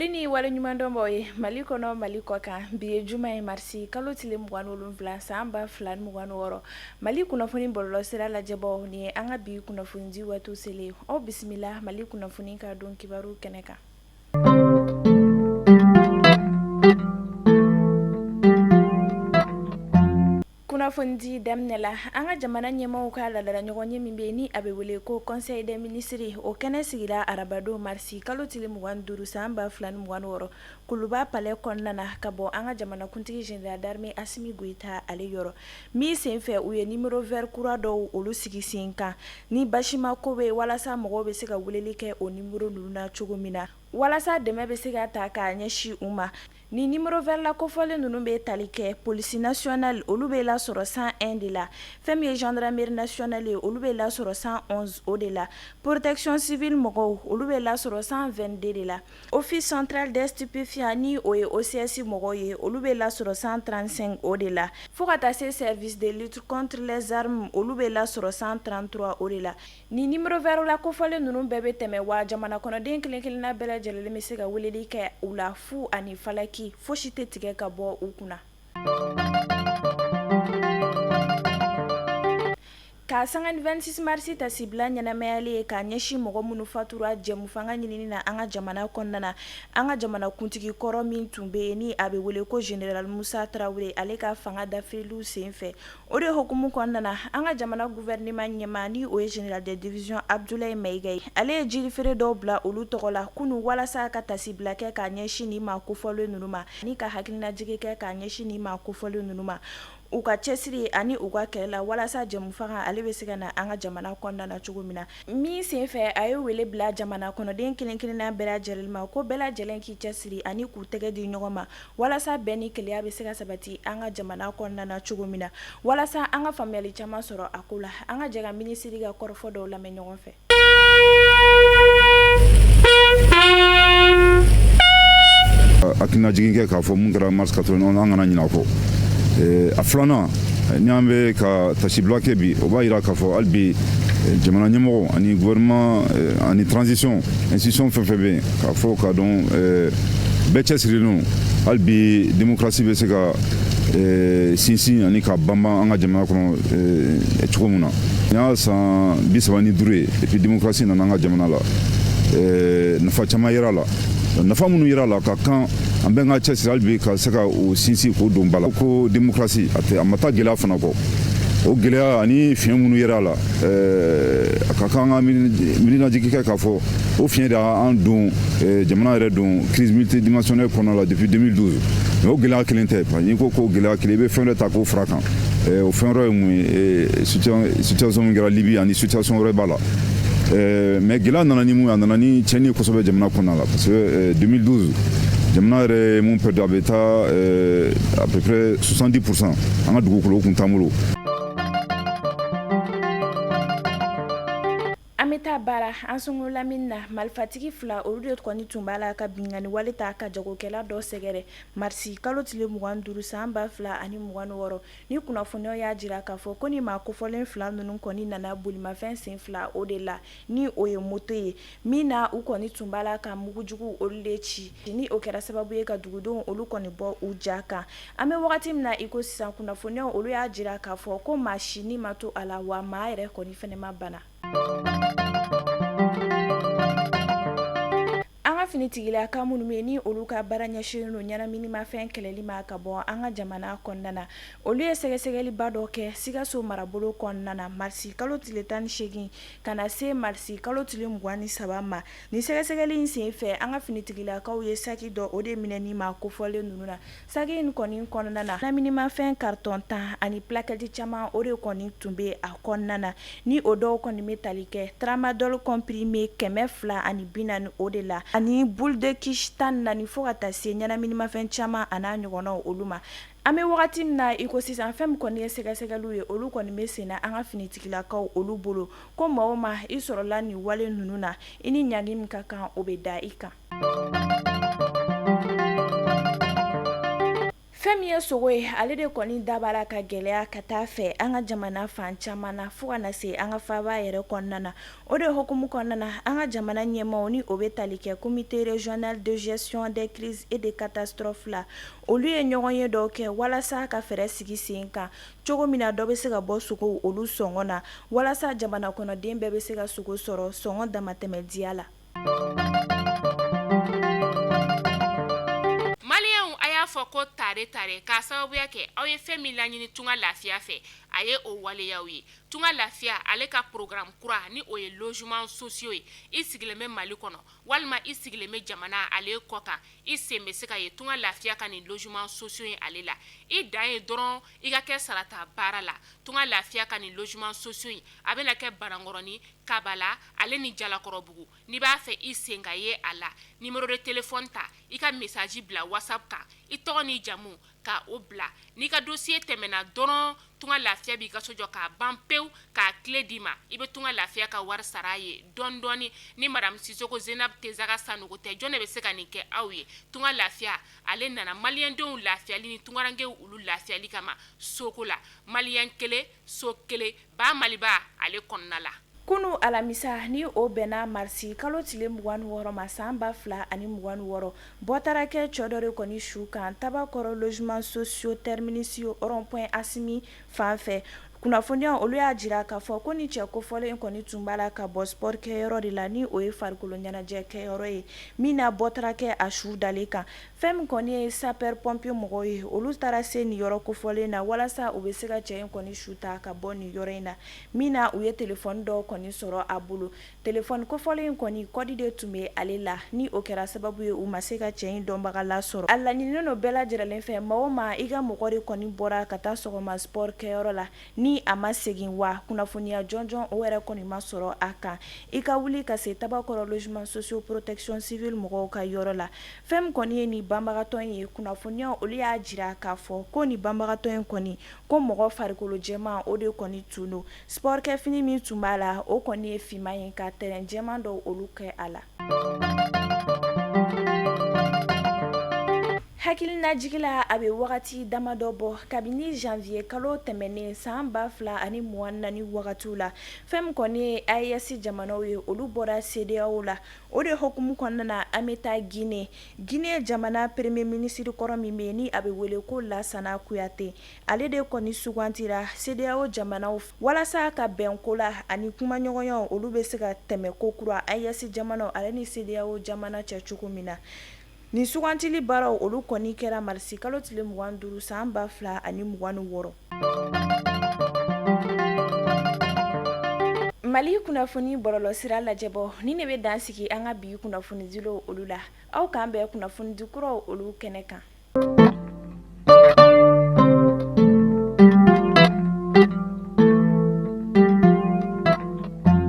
Folini wale nyumando boy maliko no maliko ka biye juma e marsi kalo tile mugwano lumvla samba flan mugwano woro maliku na funi bollo sira la jabo ni anga bi kuna funzi watu sele o bismillah maliku na funi ka don kibaru keneka kunafundi demnela anga jamana nyemo ka la ɲɔgɔn ye min be ni abe wele ko conseil des ministres o kɛnɛ sigira arabado marsi kalo tile mugan duru san ba fila ni mugan wɔɔrɔ kuluba palais kɔnɔna ka bɔ anga jamana kuntigi général d'armée Assimi Goïta ale yɔrɔ mi senfɛ u ye numéro vert kura dɔw olu sigi sen kan ni bashima ko be walasa mɔgɔw be se ka weleli kɛ o numéro nunu na cogo min na walasa dɛmɛ be se ka ta k'a ɲɛsi u ma ni numéro vert la kofɔlen nunu be tali kɛ police nationale olu be la sɔrɔ 101 de la fɛn ye gendarmerie nationale ye olu be la sɔrɔ 111 o de la protection civile mɔgɔw olu be la sɔrɔ 122 de la office central des stupéfiants ni o ye OCS mɔgɔw ye olu be la sɔrɔ 135 o de la fo ka taa se service de lutte contre les armes olu be la sɔrɔ 133 o de la ni numéro vert la kofɔlen nunu bɛɛ be tɛmɛ wa jamana kɔnɔden kelen kelenna bɛɛ lajɛlen be se ka weleli kɛ u la fu ani falaki fosi tɛ tigɛ ka bɔ u kunna ka sanga 26 marsi ta sibila ɲɛnamɛyali ye ka ɲɛsi mɔgɔ minnu fatura jɛmu fanga ɲinini na an ka jamana kɔnɔna na an ka jamana kuntigi kɔrɔ min tun be yen ni a be wele ko général Musa Traoré ale ka fanga dafirilu senfɛ o de hukumu kɔnɔna na an ka jamana gouvernement ɲɛma ni o ye général de division Abdoulaye Maiga ye ale ye jirifere dɔw bila olu tɔgɔ la kunu walasa ka tasibila kɛ ka ɲɛsi ni ma kofɔlen nunu ma ni ka hakilinajigi kɛ ka ɲɛsi ni ma kofɔlen nunu ma u ka cɛsiri ani u ka kɛlɛ la walasa jɛmu fanga ale be se ka na an ka jamana kɔnɔna na cogo min na min senfɛ a ye wele bila jamana kɔnɔden kelen kelenna bɛɛ lajɛlen ma ko bɛɛ lajɛlen k'i cɛsiri ani k'u tɛgɛ di ɲɔgɔn ma walasa bɛn ni keleya be se ka sabati an ka jamana kɔnɔna na cogo min na walasa an ka faamuyali caman sɔrɔ a ko la an ka jɛ ka minisiri ka kɔrɔfɔ dɔw lamɛn ɲɔgɔn fɛ akina jigin kɛ k'a fɔ mun kɛra mars 91 an kana ɲinɛ kɔ a filanan ni an bɛ ka tasibila kɛ bi o b'a yira k'a fɔ hali bi jamana ɲɛmɔgɔ ani gouvernement ani transition institution fɛn fɛn bɛ yen k'a fɔ k'a dɔn bɛɛ cɛsirilen hali bi démocratie bɛ se ka sinsin ani ka banban an ka jamana kɔnɔ cogo min na ni y'a san 35 ye et puis démocratie nana an ka jamana la nafa caman yera la nafa minnu yera la ka kan an bɛ ka cɛsiri hali bi ka se ka o sinsin k'o don ba la ko démocratie a ma taa gɛlɛya fana kɔ o gɛlɛya ani fiɲɛ minnu yera la a ka kan an ka miirinajigi kɛ k'a fɔ o fiɲɛ de y'an don jamana yɛrɛ don crise multidimensionnelle kɔnɔ la depuis 2012 mais o gɛlɛya kelen tɛ parce que n'i ko gɛlɛya kelen i bɛ fɛn dɔ ta k'o fara kan o fɛn wɛrɛ ye mun ye situation min kɛra Libi ani situation wɛrɛ b'a la mais gɛlɛya nana ni mun ye a nana ni tiɲɛni ye kosɛbɛ jamana kɔnɔna la parce que 2012 jamana yɛrɛ mun pɛrɛn a bɛ taa à peu près 70% an ka dugukolo kun t'an bolo. Ameta bara an sungu lamin na malfatigi fila olu de kɔni tun b'a la ka bingani wale ta ka jagokɛla dɔ sɛgɛrɛ marsi kalo tile mugan duru san ba fila ani mugan wɔɔrɔ ni kunnafoniyaw y'a jira k'a fɔ ko ni maa kofɔlen fila nunu kɔni nana bolimafɛn sen fila o de la ni o ye moto ye min na u kɔni tun b'a la ka mugujugu olu de ci ni o kɛra sababu ye ka dugudenw olu kɔni bɔ u ja kan an bɛ wagati min na i ko sisan kunnafoniyaw olu y'a jira k'a fɔ ko maa si ni ma to a la wa maa yɛrɛ kɔni fɛnɛ ma bana an ka finitigila ka minnu be ni olu ka baara ɲɛsinnen don ɲɛnaminimafɛn kɛlɛli ma ka bɔ an ka jamana kɔnɔna na olu ye sɛgɛsɛgɛliba dɔ kɛ Sikaso marabolo kɔnɔna na marsi kalo tile 18 ka na se marsi kalo tile 23 ma ni sɛgɛsɛgɛli in senfɛ an ka finitigilakaw ye saki dɔ o de minɛni ma kofɔlen nunu na saki in kɔni kɔnɔna na ɲɛnaminimafɛn carton 10 ani plaquette caman o de kɔni tun be a kɔnɔna na ni o dɔw kɔni be tali kɛ tramadol comprimé 240 ani 40 o de la ani boule de quiche 14 fo ka taa se ɲɛnaminimafɛn caman a n'a ɲɔgɔnnaw olu ma an bɛ wagati min na i ko sisan fɛn min kɔni ye sɛgɛsɛgɛliw ye olu kɔni bɛ sen na an ka finitigilakaw olu bolo ko maa o maa i sɔrɔla nin wale ninnu na i ni ɲangi min ka kan o bɛ da i kan. Fɛn min ye sogo ye ale de kɔni dabara ka gɛlɛya ka taa fɛ an ka jamana fan caman na fo kana se an ka faaba yɛrɛ kɔnɔna na o de hukumu kɔnɔna na an ka jamana ɲɛmaaw ni o bɛ tali kɛ comité régional de gestion des crises et des catastrophes la olu ye ɲɔgɔn ye dɔw kɛ walasa ka fɛɛrɛ sigi sen kan cogo min na dɔ bɛ se ka bɔ sogo olu sɔngɔ na walasa jamana kɔnɔden bɛɛ bɛ se ka sogo sɔrɔ sɔngɔ damatɛmɛdiya la. Fɔ ko tare k'a sababuya kɛ aw ye fɛn min laɲini tunga lafiya fɛ a ye o waleyaw ye tunga lafiya ale ka programme kura ni o ye logement sociaux ye i sigilen bɛ Mali kɔnɔ walima i sigilen bɛ jamana ale kɔ kan i sen bɛ se ka ye tunga lafiya ka nin logement sociaux ye ale la i dan ye dɔrɔn i ka kɛ sarata baara la tunga lafiya ka nin logement sociaux ye a bɛna kɛ Banankɔrɔni Kabala ale ni Jalakɔrɔbugu n'i b'a fɛ i sen ka ye a la numéro de téléphone ta i ka message bila WhatsApp kan i tɔgɔ ni jamu ka o bila n'i ka dossier tɛmɛna dɔrɔn tunga lafiya b'i ka so jɔ k'a ban pewu k'a clé d'i ma i bɛ tunga lafiya ka wari sara ye dɔɔni dɔɔni ni madame Sisoko Zenab Tezaga Sanogo tɛ jɔn de bɛ se ka nin kɛ aw ye tunga lafiya ale nana maliyɛndenw lafiyali ni tungarankew olu lafiyali kama soko la maliyɛn kelen so kelen ba Maliba ale kɔnɔna la. Kunu alamisa ni o bɛnna marisi kalo tile 26 ma san 2026 bɔtara kɛ cɛ dɔ de kɔni su kan Tabakɔrɔ logement sociaux terminus rond-point Asimi fan fɛ kunnafoniya olu y'a jira k'a fɔ ko ni cɛ kofɔlen kɔni tun b'a la ka bɔ sport kɛyɔrɔ de la ni o ye farikolo ɲɛnajɛ kɛyɔrɔ ye min na bɔtara kɛ a su dalen kan fɛn min kɔni ye sapeur pompier mɔgɔw ye olu taara se nin yɔrɔ kofɔlen na walasa u bɛ se ka cɛ in kɔni su ta ka bɔ nin yɔrɔ in na min na u ye téléphone dɔw kɔni sɔrɔ a bolo téléphone kofɔlen in kɔni kɔdi de tun bɛ ale la ni o kɛra sababu ye u ma se ka cɛ in dɔnbaga lasɔrɔ a laɲininen no bɛɛ lajɛlen fɛ maa o maa i ka mɔgɔ de kɔni bɔra ka taa sɔgɔma sport kɛyɔrɔ la ni a ma segin wa kunnafoniya jɔnjɔn o yɛrɛ kɔni ma sɔrɔ a kan i ka wuli ka se Tabakɔrɔ logement sociaux protection civile mɔgɔw ka yɔrɔ la fɛn min kɔni ye nin banbagatɔ in ye kunnafoniya olu y'a jira k'a fɔ ko nin banbagatɔ in kɔni ko mɔgɔ farikolo jɛman o de kɔni tun don sport kɛ fini min tun b'a la o kɔni ye finman ye ka terrain jɛman dɔw olu kɛ a la. Hakilina jigila a bɛ wagati damadɔ bɔ kabini janvier kalo tɛmɛnen san 2024 wagatiw la fɛn min kɔni ye AES jamanaw ye olu bɔra CEDEAO la o de hukumu kɔnɔna na an bɛ taa Guinée jamana premier ministre kɔrɔ min bɛ yen ni a bɛ wele ko Lansana Kuyate ale de kɔni sugantira CEDEAO jamanaw walasa ka bɛn ko la ani kumaɲɔgɔnyaw olu bɛ se ka tɛmɛ ko kura AES jamanaw ale ni CEDEAO jamana cɛ cogo min na. Nin sugantili baaraw olu kɔni kɛra marisi kalo tile 25 san 2026. Mali kunnafoni bɔlɔlɔsira lajɛbɔ ni ne bɛ dan sigi an ka bi kunnafoni dilo olu la aw k'an bɛn kunnafoni dikuraw olu kɛnɛ kan.